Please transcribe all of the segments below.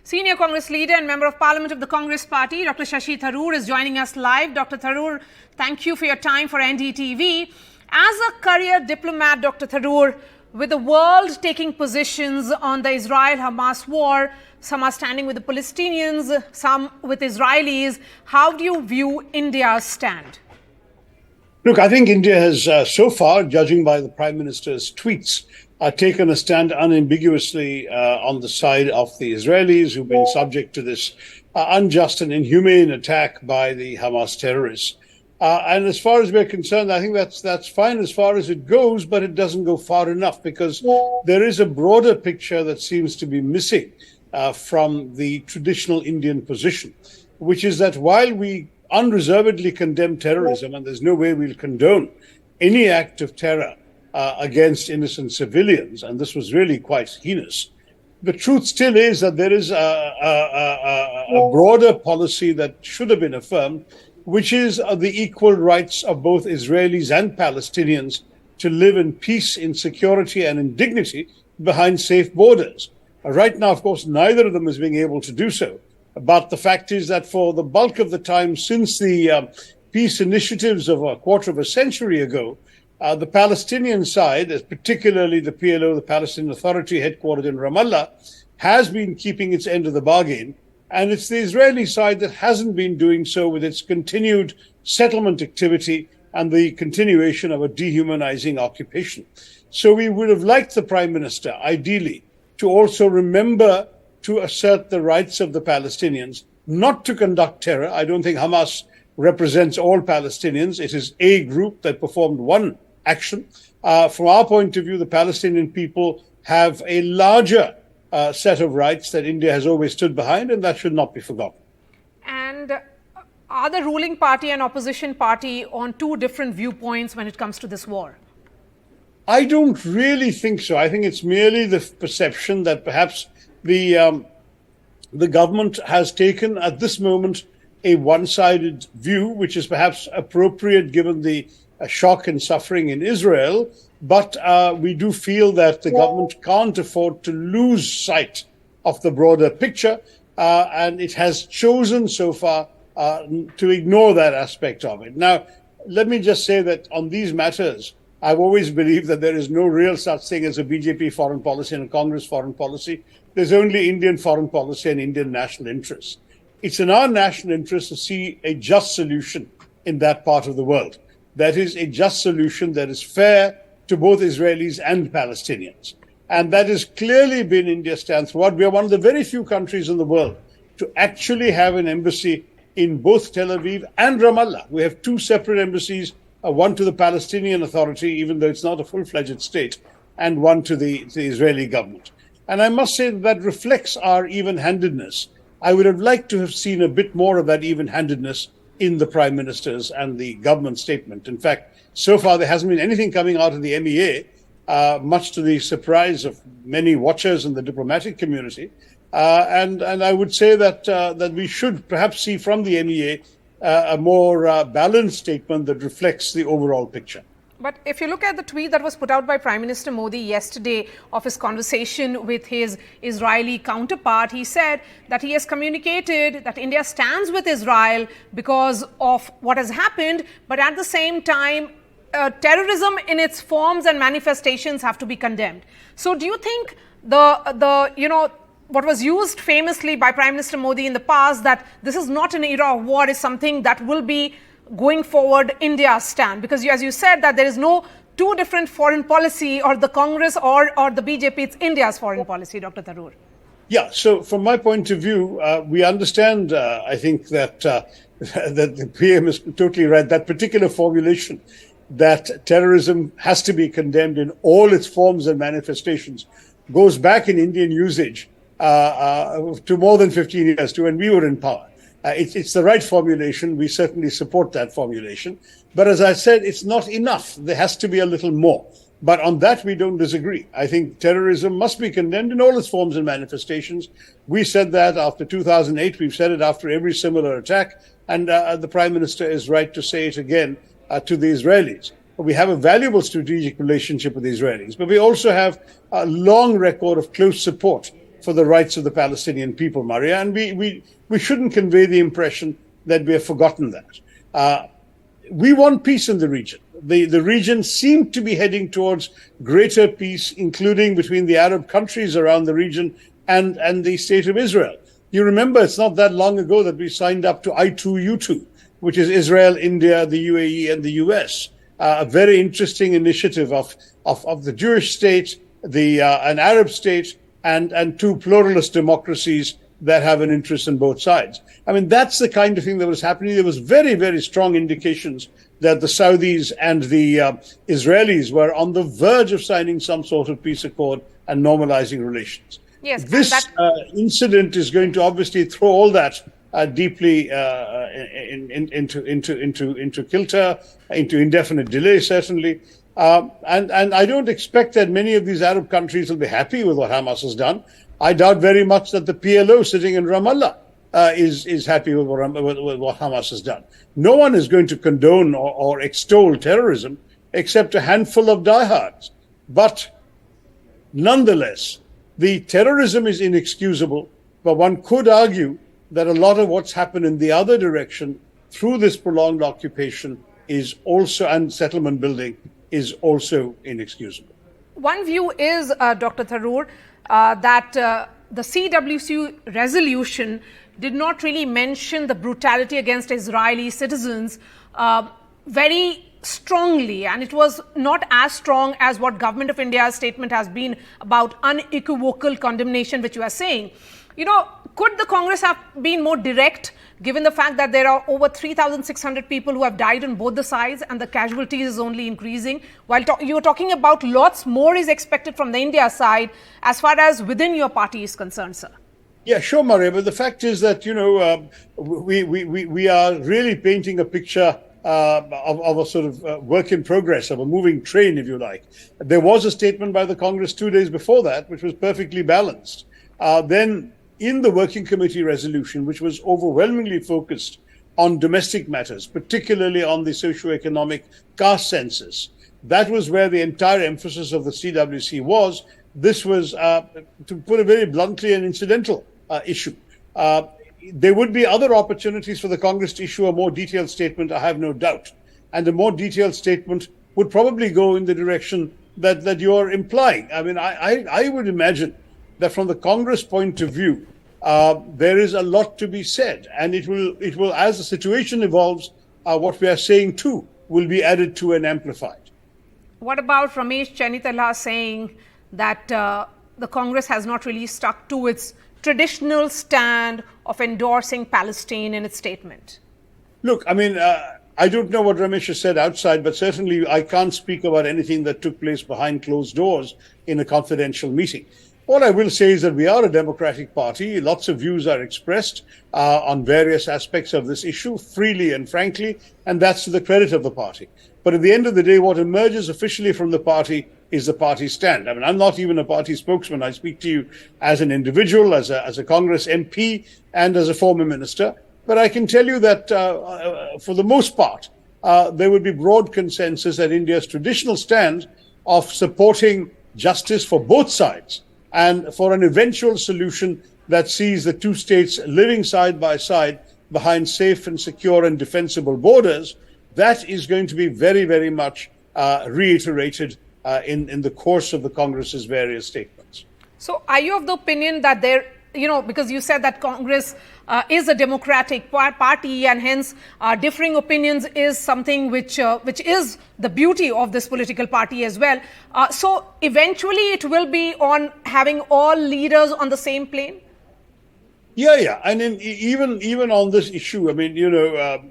Senior Congress leader and Member of Parliament of the Congress Party, Dr. Shashi Tharoor, is joining us live. Dr. Tharoor, thank you for your time for NDTV. As a career diplomat, Dr. Tharoor, with the world taking positions on the Israel-Hamas war, some are standing with the Palestinians, some with Israelis, how do you view India's stand? Look, I think India has so far, judging by the Prime Minister's tweets, taken a stand unambiguously on the side of the Israelis who've been subject to this unjust and inhumane attack by the Hamas terrorists. And as far as we're concerned, I think that's fine as far as it goes, but it doesn't go far enough because there is a broader picture that seems to be missing from the traditional Indian position, which is that while we unreservedly condemn terrorism, and there's no way we'll condone any act of terror against innocent civilians, and this was really quite heinous, the truth still is that there is a broader policy that should have been affirmed, which is the equal rights of both Israelis and Palestinians to live in peace, in security, and in dignity behind safe borders. Right now, of course, neither of them is being able to do so. But the fact is that for the bulk of the time since the peace initiatives of a quarter of a century ago, the Palestinian side, particularly the PLO, the Palestinian Authority headquartered in Ramallah, has been keeping its end of the bargain. And it's the Israeli side that hasn't been doing so with its continued settlement activity and the continuation of a dehumanizing occupation. So we would have liked the Prime Minister, ideally, to also remember to assert the rights of the Palestinians, not to conduct terror. I don't think Hamas represents all Palestinians. It is a group that performed one action. From our point of view, the Palestinian people have a larger set of rights that India has always stood behind, and that should not be forgotten. And are the ruling party and opposition party on two different viewpoints when it comes to this war? I don't really think so. I think it's merely the perception that perhaps the government has taken at this moment a one-sided view, which is perhaps appropriate given the shock and suffering in Israel. But we do feel that the government can't afford to lose sight of the broader picture, and it has chosen so far to ignore that aspect of it. Now, let me just say that on these matters, I've always believed that there is no real such thing as a BJP foreign policy and a Congress foreign policy. There's only Indian foreign policy and Indian national interests. It's in our national interest to see a just solution in that part of the world. That is a just solution that is fair to both Israelis and Palestinians. And that has clearly been India's stand throughout. We are one of the very few countries in the world to actually have an embassy in both Tel Aviv and Ramallah. We have two separate embassies, one to the Palestinian Authority, even though it's not a full-fledged state, and one to the Israeli government. And I must say that reflects our even-handedness. I would have liked to have seen a bit more of that even-handedness in the Prime Minister's and the government statement. In fact, so far there hasn't been anything coming out of the MEA, much to the surprise of many watchers in the diplomatic community. And I would say that we should perhaps see from the MEA a more balanced statement that reflects the overall picture. But if you look at the tweet that was put out by Prime Minister Modi yesterday of his conversation with his Israeli counterpart, he said that he has communicated that India stands with Israel because of what has happened, but at the same time, terrorism in its forms and manifestations have to be condemned. So do you think what was used famously by Prime Minister Modi in the past, that this is not an era of war, is something that will be going forward India's stand? Because as you said, that there is no two different foreign policy, or the Congress or the BJP, it's India's foreign policy, Dr. Tharoor. Yeah, so from my point of view, we understand, I think that that the PM is totally right. That particular formulation, that terrorism has to be condemned in all its forms and manifestations, goes back in Indian usage to more than 15 years, to when we were in power. It's the right formulation. We certainly support that formulation. But as I said, it's not enough. There has to be a little more. But on that, we don't disagree. I think terrorism must be condemned in all its forms and manifestations. We said that after 2008. We've said it after every similar attack. And the Prime Minister is right to say it again to the Israelis. We have a valuable strategic relationship with the Israelis, but we also have a long record of close support for the rights of the Palestinian people, Maria, and we shouldn't convey the impression that we have forgotten that. We want peace in the region. The region seemed to be heading towards greater peace, including between the Arab countries around the region and the state of Israel. You remember, it's not that long ago that we signed up to I2U2, which is Israel, India, the UAE, and the US. A very interesting initiative of the Jewish state, an Arab state, and two pluralist democracies that have an interest in both sides. I mean, that's the kind of thing that was happening. There was very, very strong indications that the Saudis and the Israelis were on the verge of signing some sort of peace accord and normalizing relations. Yes, this incident is going to obviously throw all that deeply into kilter, into indefinite delay, certainly. And I don't expect that many of these Arab countries will be happy with what Hamas has done. I doubt very much that the PLO sitting in Ramallah is happy with what Hamas has done. No one is going to condone or extol terrorism except a handful of diehards. But nonetheless, the terrorism is inexcusable, but one could argue that a lot of what's happened in the other direction through this prolonged occupation is also, and settlement building, is also inexcusable. One view is, Dr. Tharoor, that the CWC resolution did not really mention the brutality against Israeli citizens very strongly, and it was not as strong as what Government of India's statement has been about unequivocal condemnation, which you are saying. You know, could the Congress have been more direct, given the fact that there are over 3,600 people who have died on both the sides and the casualties is only increasing? While you're talking about lots more is expected from the India side as far as within your party is concerned, sir. Yeah, sure, Maria, but the fact is that, you know, we are really painting a picture of a sort of work in progress, of a moving train, if you like. There was a statement by the Congress 2 days before that, which was perfectly balanced. Then in the working committee resolution, which was overwhelmingly focused on domestic matters, particularly on the socioeconomic caste census, that was where the entire emphasis of the CWC was. This was, to put it very bluntly, an incidental issue. There would be other opportunities for the Congress to issue a more detailed statement, I have no doubt. And a more detailed statement would probably go in the direction that you're implying. I mean, I would imagine that from the Congress point of view, there is a lot to be said. And it will, as the situation evolves, what we are saying too will be added to and amplified. What about Ramesh Chennithala saying that the Congress has not really stuck to its traditional stand of endorsing Palestine in its statement? Look, I mean, I don't know what Ramesh has said outside, but certainly I can't speak about anything that took place behind closed doors in a confidential meeting. All I will say is that we are a democratic party. Lots of views are expressed on various aspects of this issue freely and frankly, and that's to the credit of the party. But at the end of the day, what emerges officially from the party is the party stand. I mean, I'm not even a party spokesman. I speak to you as an individual, as a Congress MP, and as a former minister. But I can tell you that for the most part, there would be broad consensus that India's traditional stand of supporting justice for both sides and for an eventual solution that sees the two states living side by side behind safe and secure and defensible borders, that is going to be very, very much reiterated in the course of the Congress's various statements. So are you of the opinion that there, you know, because you said that Congress is a democratic party and hence differing opinions is something which is the beauty of this political party as well. So eventually it will be on having all leaders on the same plane? Yeah. And even on this issue, I mean, you know,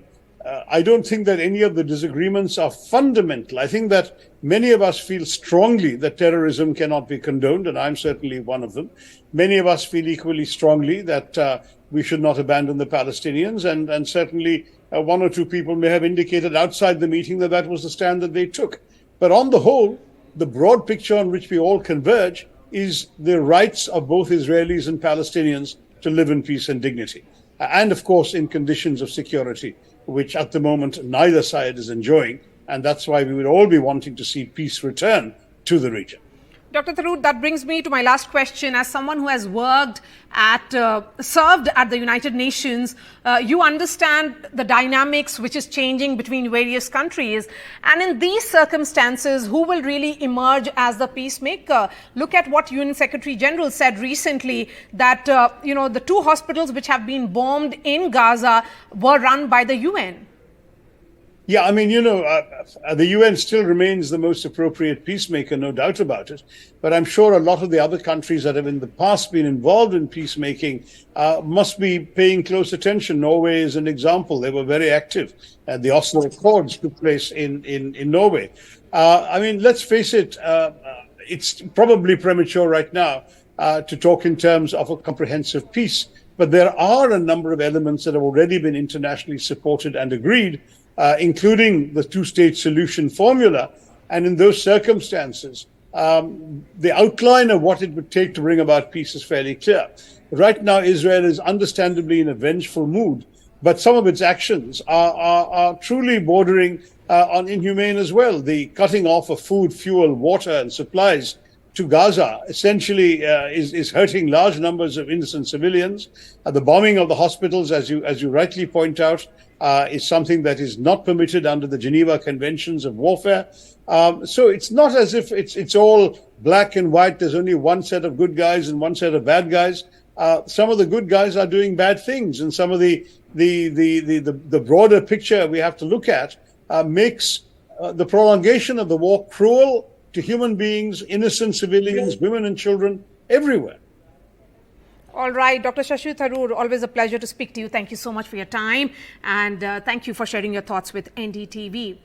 I don't think that any of the disagreements are fundamental. I think that many of us feel strongly that terrorism cannot be condoned, and I'm certainly one of them. Many of us feel equally strongly that we should not abandon the Palestinians, and certainly one or two people may have indicated outside the meeting that that was the stand that they took. But on the whole, the broad picture on which we all converge is the rights of both Israelis and Palestinians to live in peace and dignity, and of course in conditions of security, which at the moment neither side is enjoying, and that's why we would all be wanting to see peace return to the region. Dr. Tharoor, that brings me to my last question. As someone who has served at the United Nations, you understand the dynamics which is changing between various countries. And in these circumstances, who will really emerge as the peacemaker? Look at what UN Secretary General said recently, that the 2 hospitals which have been bombed in Gaza were run by the UN. Yeah, I mean, the UN still remains the most appropriate peacemaker, no doubt about it. But I'm sure a lot of the other countries that have in the past been involved in peacemaking must be paying close attention. Norway is an example. They were very active. The Oslo Accords took place in Norway. I mean, let's face it, it's probably premature right now to talk in terms of a comprehensive peace. But there are a number of elements that have already been internationally supported and agreed, including the 2-state solution formula. And in those circumstances, the outline of what it would take to bring about peace is fairly clear. Right now, Israel is understandably in a vengeful mood, but some of its actions are truly bordering on inhumane as well. The cutting off of food, fuel, water, and supplies to Gaza essentially is hurting large numbers of innocent civilians. The bombing of the hospitals, as you rightly point out, is something that is not permitted under the Geneva Conventions of Warfare. So it's not as if it's all black and white. There's only one set of good guys and one set of bad guys. Some of the good guys are doing bad things, and some of the broader picture we have to look at makes the prolongation of the war cruel to human beings, innocent civilians, women and children everywhere. All right, Dr. Shashi Tharoor, always a pleasure to speak to you. Thank you so much for your time, and thank you for sharing your thoughts with NDTV.